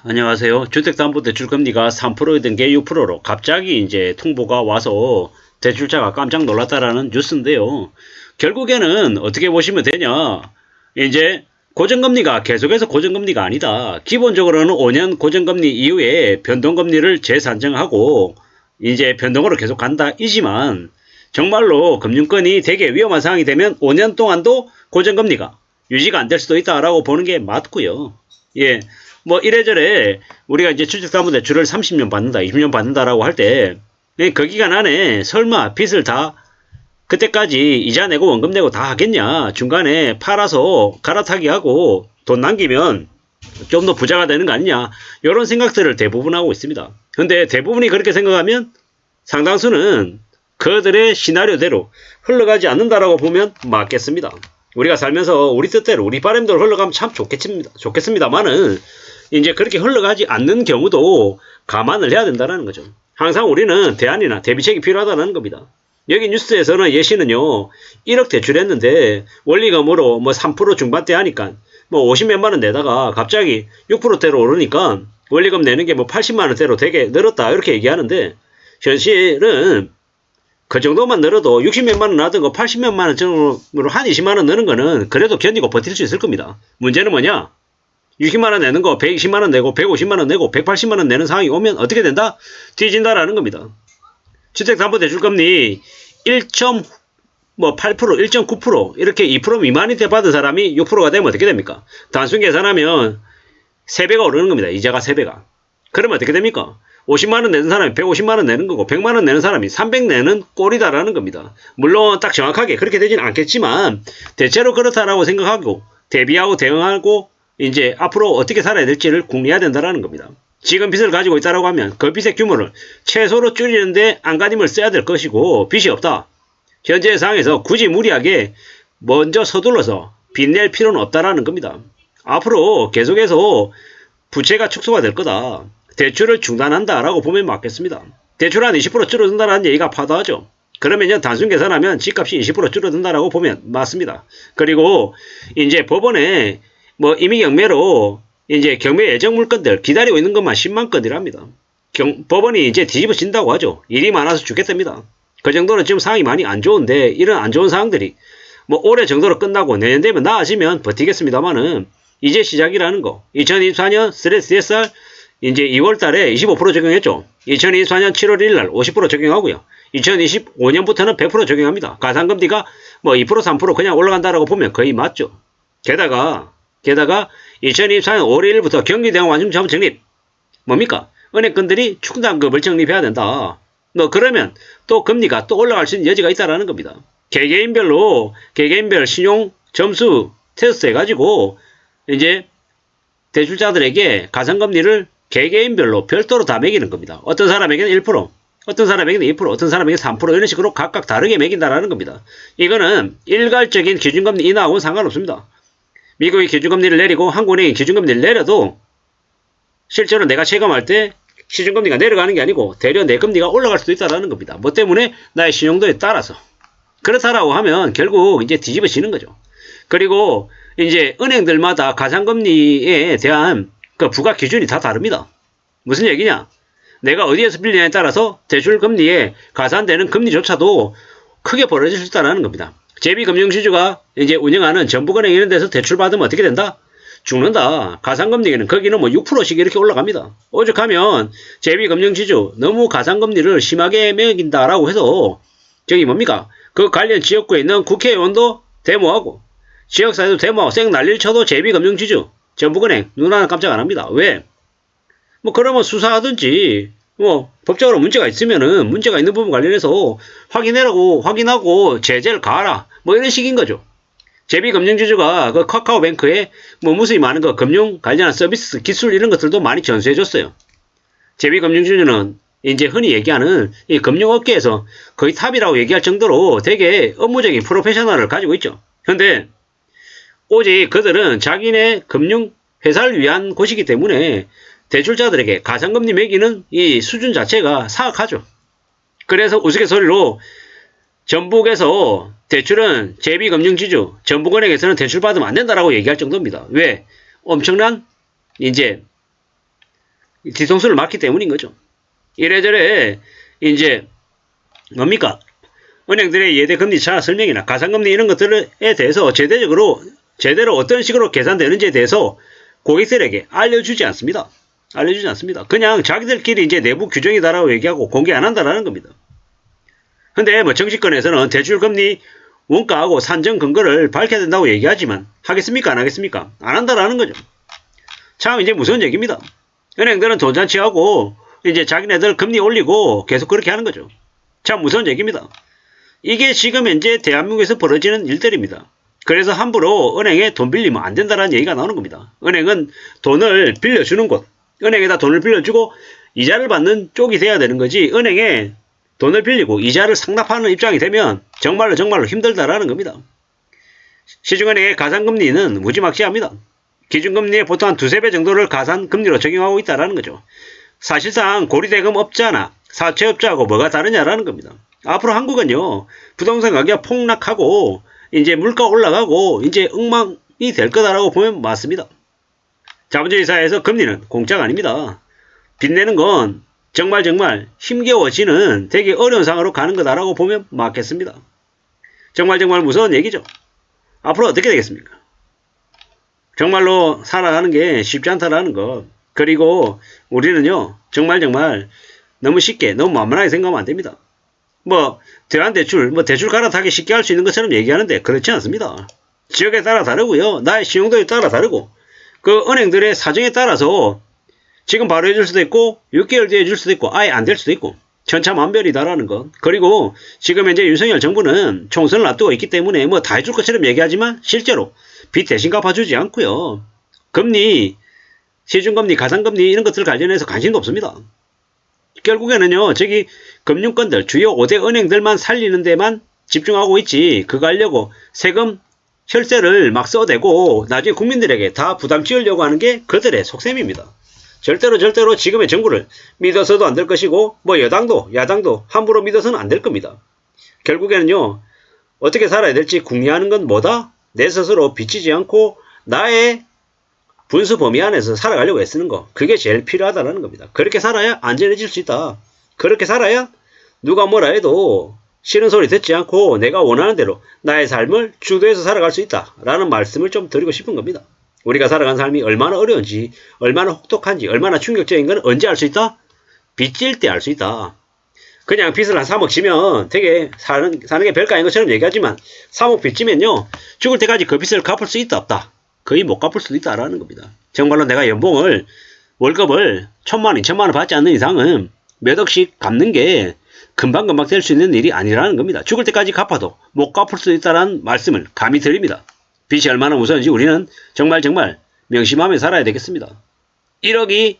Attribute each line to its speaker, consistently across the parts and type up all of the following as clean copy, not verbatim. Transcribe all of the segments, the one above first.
Speaker 1: 안녕하세요. 주택담보대출금리가 3%였던 게 6%로 갑자기 이제 통보가 와서 대출자가 깜짝 놀랐다라는 뉴스인데요. 결국에는 어떻게 보시면 되냐. 이제 고정금리가 계속해서 고정금리가 아니다. 기본적으로는 5년 고정금리 이후에 변동금리를 재산정하고 이제 변동으로 계속 간다. 이지만 정말로 금융권이 되게 위험한 상황이 되면 5년 동안도 고정금리가 유지가 안 될 수도 있다라고 보는 게 맞고요. 예. 뭐 이래저래 우리가 이제 주택담보대출을 30년 받는다, 20년 받는다라고 할 때 그 기간 안에 설마 빚을 다 그때까지 이자 내고 원금 내고 다 하겠냐? 중간에 팔아서 갈아타기 하고 돈 남기면 좀 더 부자가 되는 거 아니냐? 이런 생각들을 대부분 하고 있습니다. 근데 대부분이 그렇게 생각하면 상당수는 그들의 시나리오대로 흘러가지 않는다라고 보면 맞겠습니다. 우리가 살면서 우리 뜻대로 우리 바람대로 흘러가면 참 좋겠습니다만은 이제 그렇게 흘러가지 않는 경우도 감안을 해야 된다는 거죠. 항상 우리는 대안이나 대비책이 필요하다는 겁니다. 여기 뉴스에서는 예시는요, 1억 대출했는데 원리금으로 뭐 3% 중반대 하니까 뭐 50몇만 원 내다가 갑자기 6%대로 오르니까 원리금 내는 게 뭐 80만 원대로 되게 늘었다 이렇게 얘기하는데 현실은 그 정도만 늘어도 60몇만 원 나던 거 80몇만 원 정도로 한 20만 원 느는 거는 그래도 견디고 버틸 수 있을 겁니다. 문제는 뭐냐? 60만 원 내는 거 120만 원 내고 150만 원 내고 180만 원 내는 상황이 오면 어떻게 된다? 뒤진다라는 겁니다. 주택담보대출금리 1.8%, 1.9% 이렇게 2% 미만이 돼 받은 사람이 6%가 되면 어떻게 됩니까? 단순 계산하면 3배가 오르는 겁니다. 이자가 3배가. 그러면 어떻게 됩니까? 50만원 내는 사람이 150만원 내는 거고 100만원 내는 사람이 300 내는 꼴이다라는 겁니다. 물론 딱 정확하게 그렇게 되지는 않겠지만 대체로 그렇다라고 생각하고 대비하고 대응하고 이제 앞으로 어떻게 살아야 될지를 궁리해야 된다라는 겁니다. 지금 빚을 가지고 있다라고 하면 그 빚의 규모를 최소로 줄이는데 안간힘을 써야 될 것이고 빚이 없다. 현재 상황에서 굳이 무리하게 먼저 서둘러서 빚낼 필요는 없다라는 겁니다. 앞으로 계속해서 부채가 축소가 될 거다. 대출을 중단한다라고 보면 맞겠습니다. 대출 한 20% 줄어든다는 얘기가 파다하죠. 그러면요, 단순 계산하면 집값이 20% 줄어든다라고 보면 맞습니다. 그리고 이제 법원에 뭐 이미 경매로 이제 경매 예정 물건들 기다리고 있는 것만 10만 건이랍니다. 법원이 이제 뒤집어진다고 하죠. 일이 많아서 죽겠답니다. 그 정도는 지금 상황이 많이 안 좋은데 이런 안 좋은 상황들이 뭐 올해 정도로 끝나고 내년 되면 나아지면 버티겠습니다만은 이제 시작이라는 거. 2024년 스트레스 DSR 이제 2월 달에 25% 적용했죠. 2024년 7월 1일 날 50% 적용하고요. 2025년부터는 100% 적용합니다. 가산금리가 뭐 2% 3% 그냥 올라간다라고 보면 거의 맞죠. 게다가 2024년 5월 1일부터 경기대응 완충자본成立. 뭡니까? 은행권들이 충당금을 적립해야 된다. 뭐 그러면 또 금리가 또 올라갈 수 있는 여지가 있다라는 겁니다. 개개인별 신용 점수 테스트 해가지고 이제 대출자들에게 가산금리를 개개인별로 별도로 다 매기는 겁니다. 어떤 사람에게는 1%, 어떤 사람에게는 2%, 어떤 사람에게는 3% 이런 식으로 각각 다르게 매긴다라는 겁니다. 이거는 일괄적인 기준금리 인하하고는 상관없습니다. 미국이 기준금리를 내리고 한국은행이 기준금리를 내려도 실제로 내가 체감할 때 시중금리가 내려가는 게 아니고 대려 내 금리가 올라갈 수도 있다는 겁니다. 뭐 때문에? 나의 신용도에 따라서. 그렇다라고 하면 결국 이제 뒤집어지는 거죠. 그리고 이제 은행들마다 가산금리에 대한 그 부과 기준이 다 다릅니다. 무슨 얘기냐? 내가 어디에서 빌리냐에 따라서 대출금리에 가산되는 금리조차도 크게 벌어질 수 있다는 겁니다. 제비금융지주가 이제 운영하는 전북은행 이런 데서 대출받으면 어떻게 된다? 죽는다. 가산금리는 거기는 뭐 6%씩 이렇게 올라갑니다. 오죽하면 제비금융지주 너무 가산금리를 심하게 매긴다라고 해서 저기 뭡니까? 그 관련 지역구에 있는 국회의원도 데모하고 지역사회도 데모하고 쌩 난리를 쳐도 제비금융지주 전북은행 눈 하나 깜짝 안 합니다. 왜? 뭐 그러면 수사하든지 뭐 법적으로 문제가 있으면은 문제가 있는 부분 관련해서 확인하고 제재를 가하라 뭐 이런 식인 거죠. 제비금융지주가 그 카카오뱅크에 뭐 무수히 많은 거 금융 관련한 서비스 기술 이런 것들도 많이 전수해줬어요. 제비금융지주는 이제 흔히 얘기하는 이 금융업계에서 거의 탑이라고 얘기할 정도로 되게 업무적인 프로페셔널을 가지고 있죠. 근데 오직 그들은 자기네 금융회사를 위한 곳이기 때문에 대출자들에게 가산금리 매기는 이 수준 자체가 사악하죠. 그래서 우스갯소리로 전북에서 대출은 제비금융지주, 전북은행에서는 대출 받으면 안 된다라고 얘기할 정도입니다. 왜? 엄청난 이제 뒤통수를 맞기 때문인 거죠. 이래저래 이제 뭡니까? 은행들의 예대금리 차 설명이나 가산금리 이런 것들에 대해서 제대로 어떤 식으로 계산되는지에 대해서 고객들에게 알려주지 않습니다. 그냥 자기들끼리 이제 내부 규정이다라고 얘기하고 공개 안 한다라는 겁니다. 근데 뭐 정치권에서는 대출금리 원가하고 산정 근거를 밝혀야 된다고 얘기하지만 하겠습니까? 안 하겠습니까? 안 한다라는 거죠. 참 이제 무서운 얘기입니다. 은행들은 돈잔치하고 이제 자기네들 금리 올리고 계속 그렇게 하는 거죠. 참 무서운 얘기입니다. 이게 지금 현재 대한민국에서 벌어지는 일들입니다. 그래서 함부로 은행에 돈 빌리면 안 된다는 얘기가 나오는 겁니다. 은행은 돈을 빌려주는 곳, 은행에다 돈을 빌려주고 이자를 받는 쪽이 돼야 되는 거지, 은행에 돈을 빌리고 이자를 상납하는 입장이 되면 정말로 힘들다라는 겁니다. 시중은행의 가산금리는 무지막지합니다. 기준금리의 보통 한 두세 배 정도를 가산금리로 적용하고 있다는 거죠. 사실상 고리대금 업자나 사채업자하고 뭐가 다르냐라는 겁니다. 앞으로 한국은요, 부동산 가격 폭락하고 이제 물가 올라가고 이제 엉망이 될 거다라고 보면 맞습니다. 자본주의 사회에서 금리는 공짜가 아닙니다. 빚내는 건 정말 힘겨워지는 되게 어려운 상황으로 가는 거다라고 보면 맞겠습니다. 정말 무서운 얘기죠. 앞으로 어떻게 되겠습니까? 정말로 살아가는 게 쉽지 않다라는 것. 그리고 우리는요, 정말 너무 쉽게, 너무 만만하게 생각하면 안 됩니다. 대환대출, 대출 갈아타기 쉽게 할 수 있는 것처럼 얘기하는데 그렇지 않습니다. 지역에 따라 다르고요. 나의 신용도에 따라 다르고, 그 은행들의 사정에 따라서 지금 바로 해줄 수도 있고, 6개월 뒤에 해줄 수도 있고, 아예 안 될 수도 있고, 천차만별이다라는 것. 그리고 지금 현재 윤석열 정부는 총선을 앞두고 있기 때문에 다 해줄 것처럼 얘기하지만 실제로 빚 대신 갚아주지 않고요. 금리, 시중금리, 가산금리 이런 것들 관련해서 관심도 없습니다. 결국에는요, 저기 금융권들, 주요 5대 은행들만 살리는 데만 집중하고 있지, 그거 하려고 세금 혈세를 막 써대고 나중에 국민들에게 다 부담 지으려고 하는 게 그들의 속셈입니다. 절대로 지금의 정부를 믿어서도 안 될 것이고, 여당도 야당도 함부로 믿어서는 안 될 겁니다. 결국에는요, 어떻게 살아야 될지 궁리하는 건 뭐다? 내 스스로 비치지 않고 나의 분수 범위 안에서 살아가려고 애쓰는 거, 그게 제일 필요하다는 겁니다. 그렇게 살아야 안전해질 수 있다. 그렇게 살아야 누가 뭐라 해도 싫은 소리 듣지 않고 내가 원하는 대로 나의 삶을 주도해서 살아갈 수 있다 라는 말씀을 좀 드리고 싶은 겁니다. 우리가 살아간 삶이 얼마나 어려운지, 얼마나 혹독한지, 얼마나 충격적인 건 언제 알 수 있다? 빚질 때 알 수 있다. 그냥 빚을 한 3억 지면 되게 사는 게 별거 아닌 것처럼 얘기하지만 3억 빚 지면요, 죽을 때까지 그 빚을 갚을 수 있다 없다? 거의 못 갚을 수도 있다라는 겁니다. 정말로 내가 월급을 1,000만 원, 2,000만 원 받지 않는 이상은 몇 억씩 갚는 게 금방 될 수 있는 일이 아니라는 겁니다. 죽을 때까지 갚아도 못 갚을 수 있다는 말씀을 감히 드립니다. 빚이 얼마나 무서운지 우리는 정말 명심하며 살아야 되겠습니다. 1억이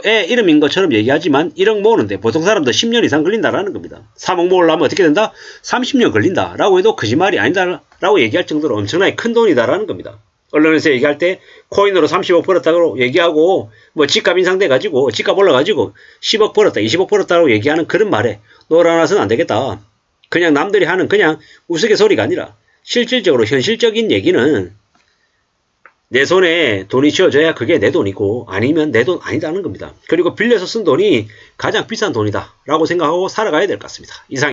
Speaker 1: 애 이름인 것처럼 얘기하지만 1억 모으는데 보통 사람도 10년 이상 걸린다라는 겁니다. 3억 모으려면 어떻게 된다? 30년 걸린다라고 해도 거짓말이 아니다라고 얘기할 정도로 엄청나게 큰 돈이다라는 겁니다. 언론에서 얘기할 때 코인으로 30억 벌었다고 얘기하고 집값 인상돼가지고 집값 올라가지고 10억 벌었다 20억 벌었다고 얘기하는 그런 말에 놀아나서는 안 되겠다. 그냥 남들이 하는 그냥 우스갯소리가 아니라 실질적으로 현실적인 얘기는 내 손에 돈이 쥐어져야 그게 내 돈이고 아니면 내 돈 아니다는 겁니다. 그리고 빌려서 쓴 돈이 가장 비싼 돈이다 라고 생각하고 살아가야 될 것 같습니다. 이상